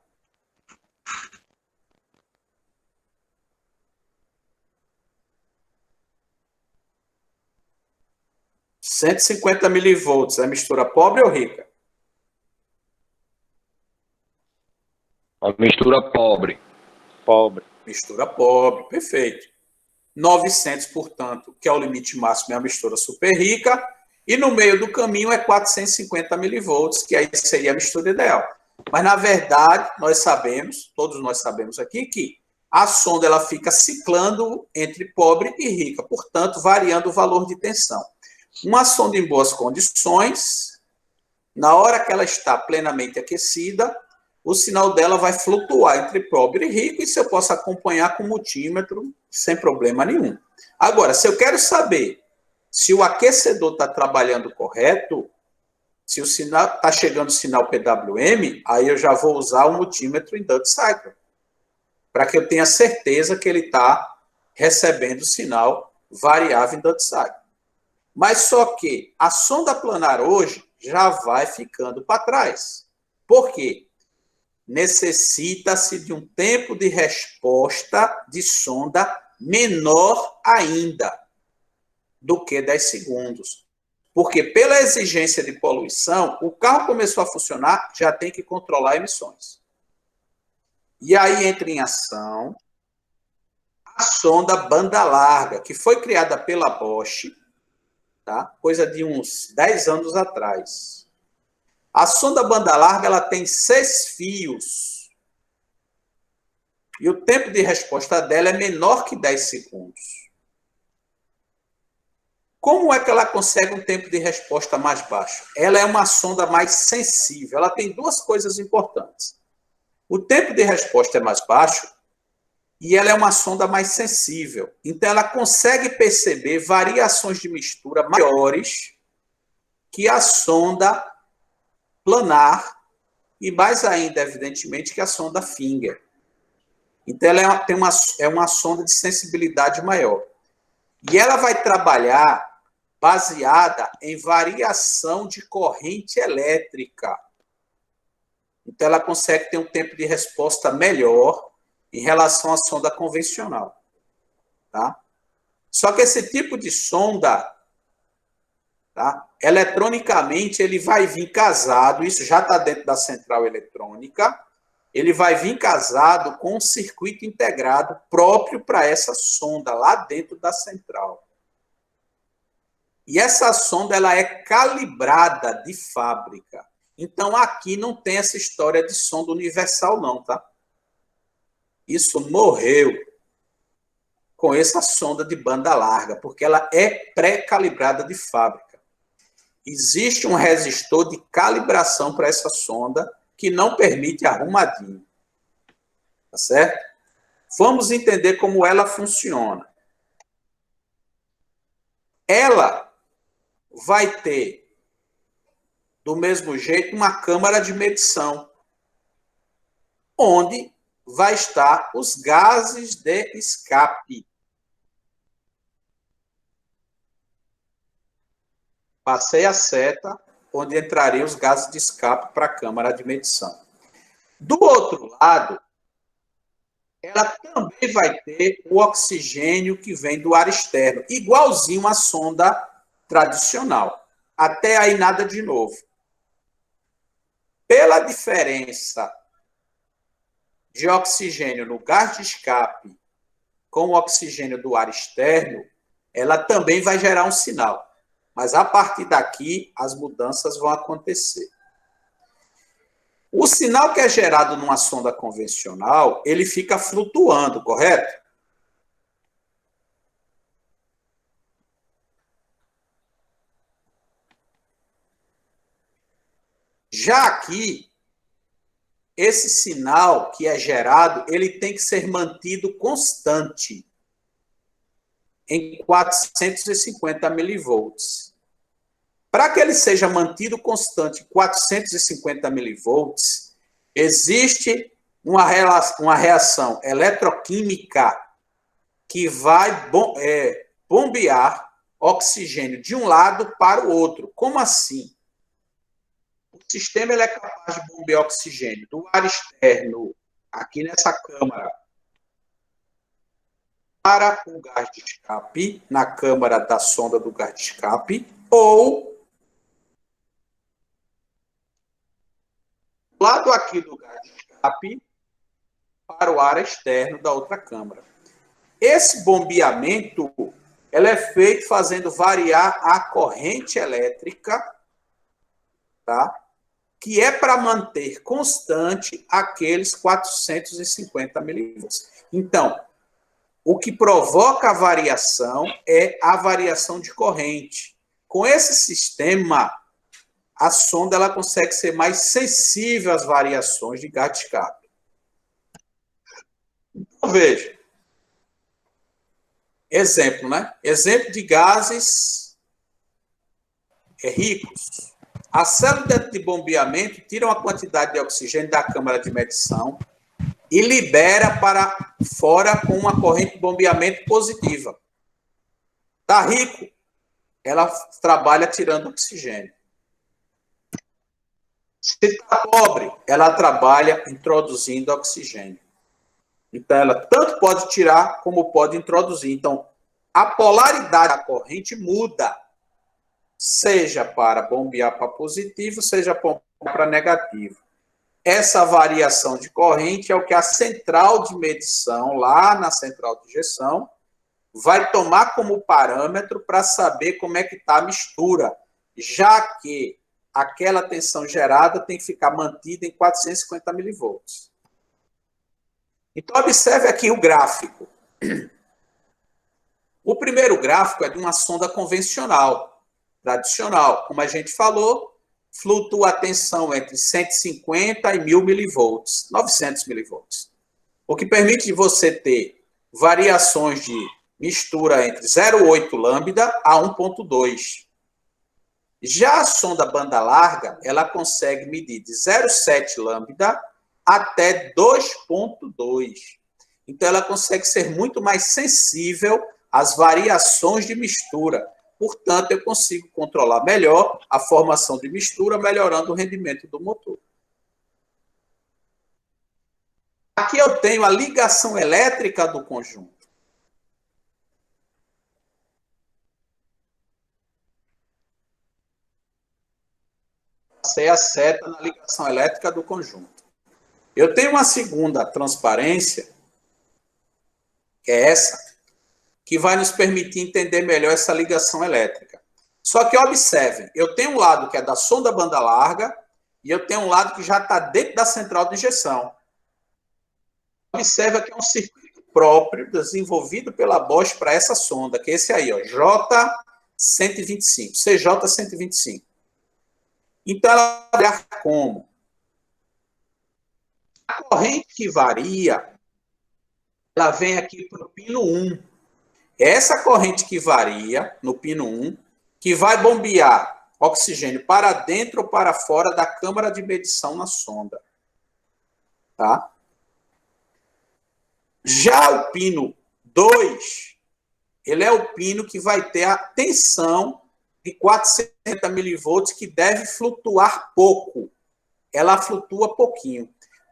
...150 milivolts, é mistura pobre ou rica? A mistura pobre. Pobre. Mistura pobre, perfeito. 900, portanto, que é o limite máximo, é a mistura super rica. E no meio do caminho é 450 milivolts, que aí seria a mistura ideal. Mas, na verdade, nós sabemos, todos nós sabemos aqui, que a sonda ela fica ciclando entre pobre e rica, portanto, variando o valor de tensão. Uma sonda em boas condições, na hora que ela está plenamente aquecida, o sinal dela vai flutuar entre pobre e rico, e isso eu posso acompanhar com multímetro sem problema nenhum. Agora, se eu quero saber se o aquecedor está trabalhando correto, se o sinal está chegando o sinal PWM, aí eu já vou usar o multímetro em duct cycle, para que eu tenha certeza que ele está recebendo o sinal variável em duct cycle. Mas só que a sonda planar hoje já vai ficando para trás. Por quê? Necessita-se de um tempo de resposta de sonda menor ainda do que 10 segundos. Porque pela exigência de poluição, o carro começou a funcionar, já tem que controlar emissões. E aí entra em ação a sonda banda larga, que foi criada pela Bosch, tá? Coisa de uns 10 anos atrás. A sonda banda larga ela tem 6 fios. E o tempo de resposta dela é menor que 10 segundos. Como é que ela consegue um tempo de resposta mais baixo? Ela é uma sonda mais sensível. Ela tem duas coisas importantes. O tempo de resposta é mais baixo e ela é uma sonda mais sensível. Então, ela consegue perceber variações de mistura maiores que a sonda planar e, mais ainda, evidentemente, que a sonda Finger. Então, ela é uma sonda de sensibilidade maior. E ela vai trabalhar baseada em variação de corrente elétrica. Então, ela consegue ter um tempo de resposta melhor em relação à sonda convencional. Tá? Só que esse tipo de sonda, tá? Eletronicamente, ele vai vir casado, isso já está dentro da central eletrônica, ele vai vir casado com um circuito integrado próprio para essa sonda, lá dentro da central. E essa sonda ela é calibrada de fábrica. Então, aqui não tem essa história de sonda universal, não, tá? Isso morreu com essa sonda de banda larga, porque ela é pré-calibrada de fábrica. Existe um resistor de calibração para essa sonda que não permite arrumadinho. Tá certo? Vamos entender como ela funciona. Ela vai ter, do mesmo jeito, uma câmara de medição, onde vai estar os gases de escape. Passei a seta, onde entrariam os gases de escape para a câmara de medição. Do outro lado, ela também vai ter o oxigênio que vem do ar externo, igualzinho à sonda tradicional. Até aí nada de novo. Pela diferença de oxigênio no gás de escape com o oxigênio do ar externo, ela também vai gerar um sinal. Mas a partir daqui, as mudanças vão acontecer. O sinal que é gerado numa sonda convencional, ele fica flutuando, correto? Já aqui, esse sinal que é gerado, ele tem que ser mantido constante em 450 milivolts. Para que ele seja mantido constante em 450 milivolts, existe uma reação eletroquímica que vai bombear oxigênio de um lado para o outro. Como assim? O sistema ele é capaz de bombear oxigênio do ar externo, aqui nessa câmara, para o gás de escape, na câmara da sonda do gás de escape, ou do lado aqui do gás de escape, para o ar externo da outra câmara. Esse bombeamento ele é feito fazendo variar a corrente elétrica, tá? Que é para manter constante aqueles 450 milivolts. Então, o que provoca a variação é a variação de corrente. Com esse sistema, a sonda ela consegue ser mais sensível às variações de gás de escape. Então, veja. Exemplo, né? Exemplo de gases ricos. A célula de bombeamento tira uma quantidade de oxigênio da câmara de medição e libera para fora com uma corrente de bombeamento positiva. Está rico, ela trabalha tirando oxigênio. Se está pobre, ela trabalha introduzindo oxigênio. Então, ela tanto pode tirar como pode introduzir. Então, a polaridade da corrente muda seja para bombear para positivo, seja para negativo. Essa variação de corrente é o que a central de medição, lá na central de injeção, vai tomar como parâmetro para saber como é que está a mistura, já que aquela tensão gerada tem que ficar mantida em 450 milivolts. Então, observe aqui o gráfico. O primeiro gráfico é de uma sonda convencional, tradicional. Como a gente falou, flutua a tensão entre 150 e 1000 milivolts, 900 milivolts. O que permite você ter variações de mistura entre 0,8 lambda a 1,2. Já a sonda banda larga, ela consegue medir de 0,7 lambda até 2,2. Então, ela consegue ser muito mais sensível às variações de mistura. Portanto, eu consigo controlar melhor a formação de mistura, melhorando o rendimento do motor. Aqui eu tenho a ligação elétrica do conjunto. Passei a seta na ligação elétrica do conjunto. Eu tenho uma segunda transparência, que é essa, que vai nos permitir entender melhor essa ligação elétrica. Só que observem, eu tenho um lado que é da sonda banda larga e eu tenho um lado que já está dentro da central de injeção. Observe que é um circuito próprio desenvolvido pela Bosch para essa sonda, que é esse aí, ó, J125, CJ125. Então, ela vai variar como? A corrente que varia, ela vem aqui para o pino 1. Essa corrente que varia no pino 1, que vai bombear oxigênio para dentro ou para fora da câmara de medição na sonda. Tá? Já o pino 2, ele é o pino que vai ter a tensão de 460 milivolts, que deve flutuar pouco. Ela flutua pouquinho.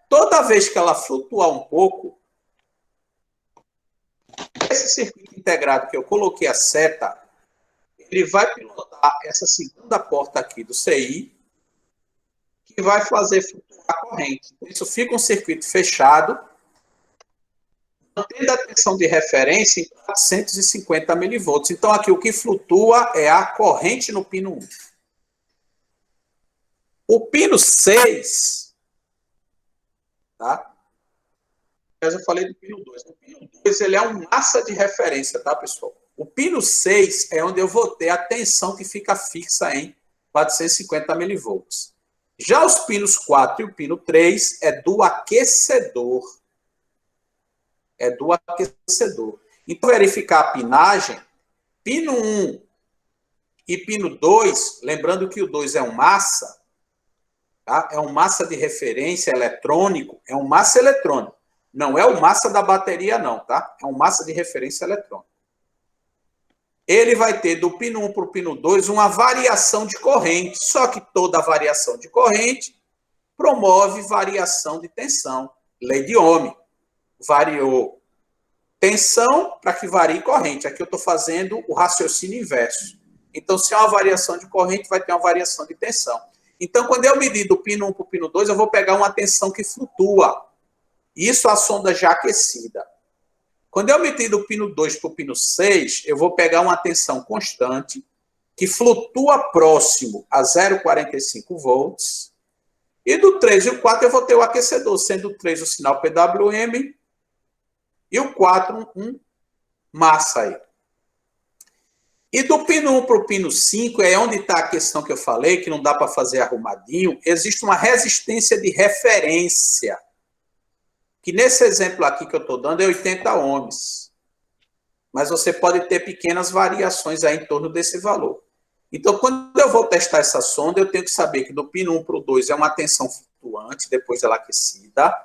Toda vez que ela flutuar um pouco, esse circuito integrado que eu coloquei a seta, ele vai pilotar essa segunda porta aqui do CI, que vai fazer flutuar a corrente. Isso fica um circuito fechado, mantendo a tensão de referência em 450 milivolts. Então, aqui o que flutua é a corrente no pino 1. O pino 6, tá? Eu falei do pino 2. O pino 2, ele é uma massa de referência, tá, pessoal? O pino 6 é onde eu vou ter a tensão que fica fixa em 450 milivolts. Já os pinos 4 e o pino 3 é do aquecedor. É do aquecedor. Então, verificar a pinagem, pino 1 e pino 2, lembrando que o 2 é um massa, tá? É um massa de referência eletrônico, é um massa eletrônico. Não é o massa da bateria, não, tá? É um massa de referência eletrônica. Ele vai ter do pino 1 para o pino 2 uma variação de corrente, só que toda variação de corrente promove variação de tensão. Lei de Ohm. Variou tensão para que varie corrente. Aqui eu estou fazendo o raciocínio inverso. Então, se há uma variação de corrente, vai ter uma variação de tensão. Então, quando eu medir do pino 1 para o pino 2, eu vou pegar uma tensão que flutua. Isso a sonda já aquecida. Quando eu medir do pino 2 para o pino 6, eu vou pegar uma tensão constante que flutua próximo a 0,45 volts. E do 3 e o 4 eu vou ter o aquecedor, sendo o 3 o sinal PWM e o 4 um massa aí. E do pino 1 para o pino 5, é onde está a questão que eu falei, que não dá para fazer arrumadinho, existe uma resistência de referência, que nesse exemplo aqui que eu estou dando é 80 ohms. Mas você pode ter pequenas variações aí em torno desse valor. Então, quando eu vou testar essa sonda, eu tenho que saber que do pino 1 para o 2 é uma tensão flutuante, depois ela aquecida.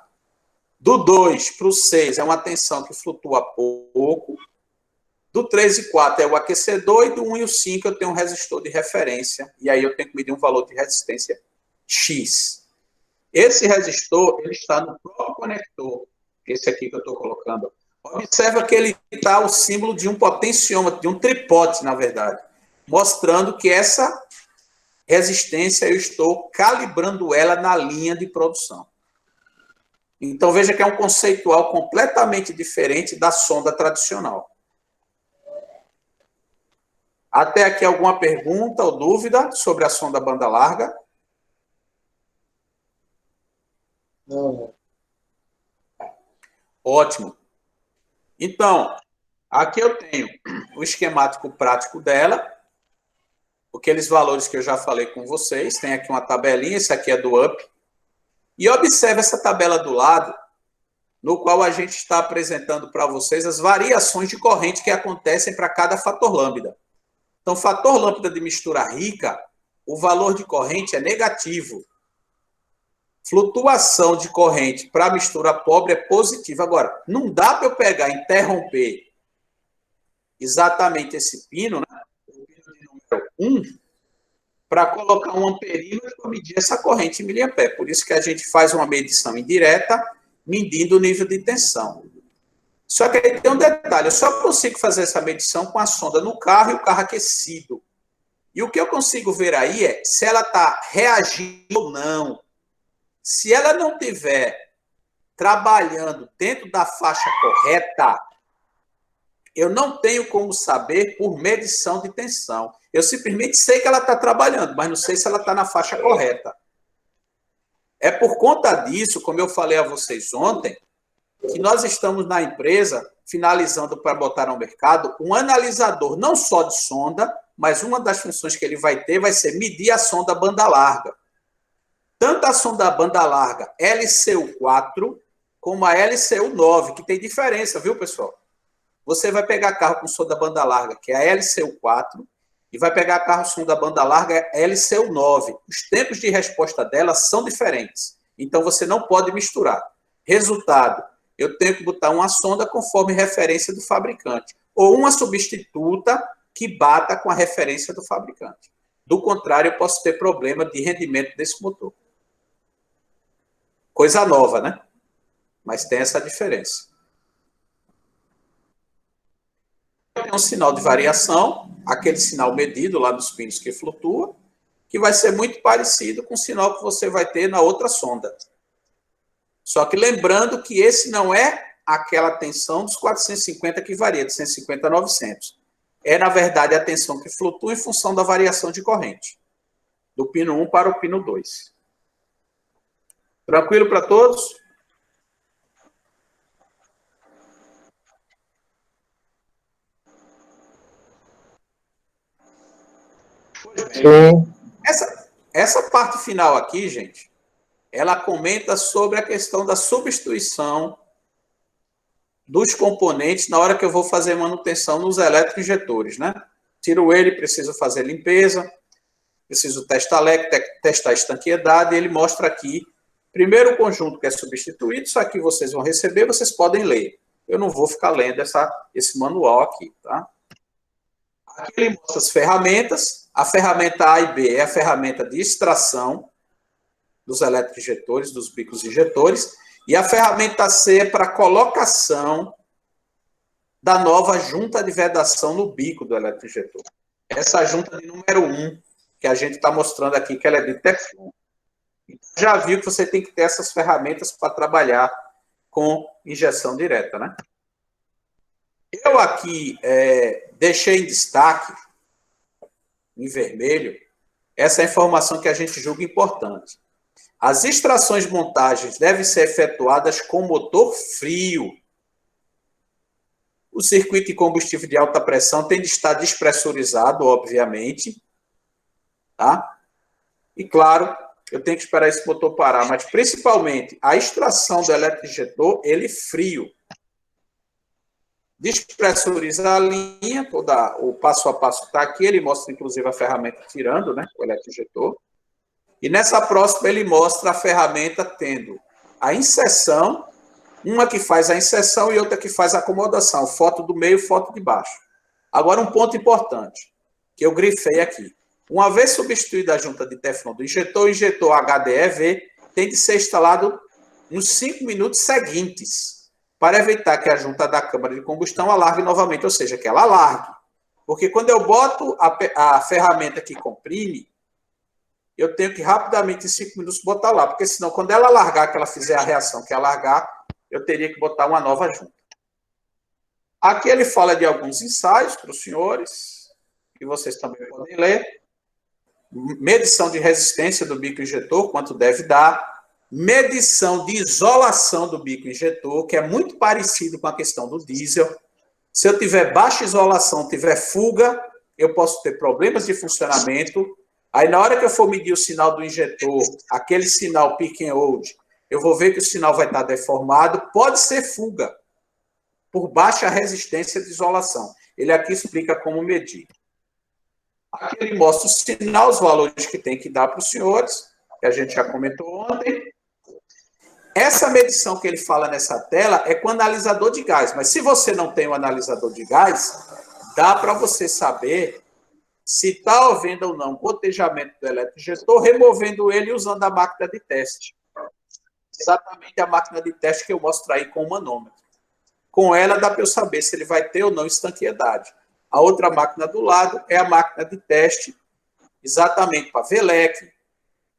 Do 2 para o 6 é uma tensão que flutua pouco. Do 3 e 4 é o aquecedor. E do 1 e o 5 eu tenho um resistor de referência. E aí eu tenho que medir um valor de resistência X. Esse resistor, ele está no próprio conector. Esse aqui que eu estou colocando. Observa que ele está o símbolo de um potenciômetro, de um tripote, na verdade. mostrando que essa resistência eu estou calibrando ela na linha de produção. Então, veja que é um conceitual completamente diferente da sonda tradicional. Até aqui alguma pergunta ou dúvida sobre a sonda banda larga? Não. Ótimo. Então, aqui eu tenho o esquemático prático dela, aqueles valores que eu já falei com vocês. Tem aqui uma tabelinha, esse aqui é do UP. E observe essa tabela do lado, no qual a gente está apresentando para vocês as variações de corrente que acontecem para cada fator lambda. Então, fator lambda de mistura rica, o valor de corrente é negativo. Flutuação de corrente para mistura pobre é positiva. Agora, não dá para eu pegar e interromper exatamente esse pino, né? O pino de número 1, para colocar um amperímetro para medir essa corrente em miliampere. Por isso que a gente faz uma medição indireta, medindo o nível de tensão. Só que aí tem um detalhe, eu só consigo fazer essa medição com a sonda no carro e o carro aquecido. E o que eu consigo ver aí é se ela está reagindo ou não. Se ela não estiver trabalhando dentro da faixa correta, eu não tenho como saber por medição de tensão. Eu simplesmente sei que ela está trabalhando, mas não sei se ela está na faixa correta. É por conta disso, como eu falei a vocês ontem, que nós estamos na empresa, finalizando para botar no mercado, um analisador não só de sonda, mas uma das funções que ele vai ter vai ser medir a sonda banda larga. Tanto a sonda banda larga LCU4, como a LCU9, que tem diferença, viu, pessoal? Você vai pegar carro com sonda banda larga, que é a LCU4, e vai pegar carro com sonda banda larga LCU9. Os tempos de resposta dela são diferentes. Então, você não pode misturar. Resultado, eu tenho que botar uma sonda conforme referência do fabricante, ou uma substituta que bata com a referência do fabricante. Do contrário, eu posso ter problema de rendimento desse motor. Coisa nova, né? Mas tem essa diferença. Tem um sinal de variação, aquele sinal medido lá dos pinos que flutua, que vai ser muito parecido com o sinal que você vai ter na outra sonda. Só que lembrando que esse não é aquela tensão dos 450 que varia, de 150 a 900. É, na verdade, a tensão que flutua em função da variação de corrente. Do pino 1 para o pino 2. Tranquilo para todos? Sim. Essa parte final aqui, gente, ela comenta sobre a questão da substituição dos componentes na hora que eu vou fazer manutenção nos eletroinjetores, né? Tiro ele, preciso fazer limpeza, preciso testar leque, testar estanqueidade, e ele mostra aqui, primeiro o conjunto que é substituído, isso aqui vocês vão receber, vocês podem ler. Eu não vou ficar lendo esse manual aqui, tá? Aqui ele mostra as ferramentas, a ferramenta A e B é a ferramenta de extração dos eletroinjetores, dos bicos injetores, e a ferramenta C é para colocação da nova junta de vedação no bico do eletroinjetor. Essa junta de número 1, que a gente está mostrando aqui, que ela é de Teflon. Já viu que você tem que ter essas ferramentas para trabalhar com injeção direta, né? Eu aqui deixei em destaque, em vermelho, essa informação que a gente julga importante. As extrações de montagens devem ser efetuadas com motor frio. O circuito de combustível de alta pressão tem de estar despressurizado, obviamente. Tá? E, claro, eu tenho que esperar esse motor parar, mas, principalmente, a extração do eletroinjetor, ele frio. Despressurizar a linha, o passo a passo está aqui, ele mostra, inclusive, a ferramenta tirando, né, o eletroinjetor. E nessa próxima ele mostra a ferramenta tendo a inserção, uma que faz a inserção e outra que faz a acomodação, foto do meio e foto de baixo. Agora um ponto importante, que eu grifei aqui. Uma vez substituída a junta de Teflon do injetor, o injetor HDEV tem de ser instalado nos 5 minutos seguintes, para evitar que a junta da câmara de combustão alargue novamente, ou seja, que ela alargue. Porque quando eu boto a ferramenta que comprime, eu tenho que rapidamente, em 5 minutos, botar lá. Porque senão, quando ela largar, que ela fizer a reação que ela largar, eu teria que botar uma nova junta. Aqui ele fala de alguns ensaios para os senhores, que vocês também podem ler. Medição de resistência do bico injetor, quanto deve dar. Medição de isolação do bico injetor, que é muito parecido com a questão do diesel. Se eu tiver baixa isolação, tiver fuga, eu posso ter problemas de funcionamento. Aí, na hora que eu for medir o sinal do injetor, aquele sinal peak and hold, eu vou ver que o sinal vai estar deformado. Pode ser fuga, por baixa resistência de isolação. Ele aqui explica como medir. Aqui ele mostra o sinal, os valores que tem que dar para os senhores, que a gente já comentou ontem. Essa medição que ele fala nessa tela é com analisador de gás, mas se você não tem um analisador de gás, dá para você saber se está havendo ou não gotejamento do eletroinjetor, removendo ele usando a máquina de teste. Exatamente a máquina de teste que eu mostro aí com o manômetro. Com ela dá para eu saber se ele vai ter ou não estanqueidade. A outra máquina do lado é a máquina de teste, exatamente para ver leque,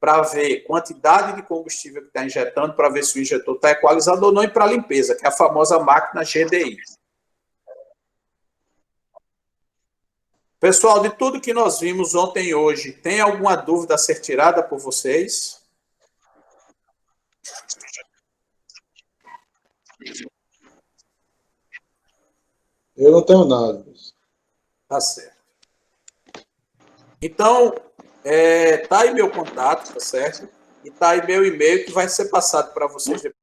para ver quantidade de combustível que está injetando, para ver se o injetor está equalizado ou não, e para limpeza, que é a famosa máquina GDI. Pessoal, de tudo que nós vimos ontem e hoje, tem alguma dúvida a ser tirada por vocês? Eu não tenho nada. Tá certo. Então, tá aí meu contato, tá certo? E tá aí meu e-mail que vai ser passado para vocês depois.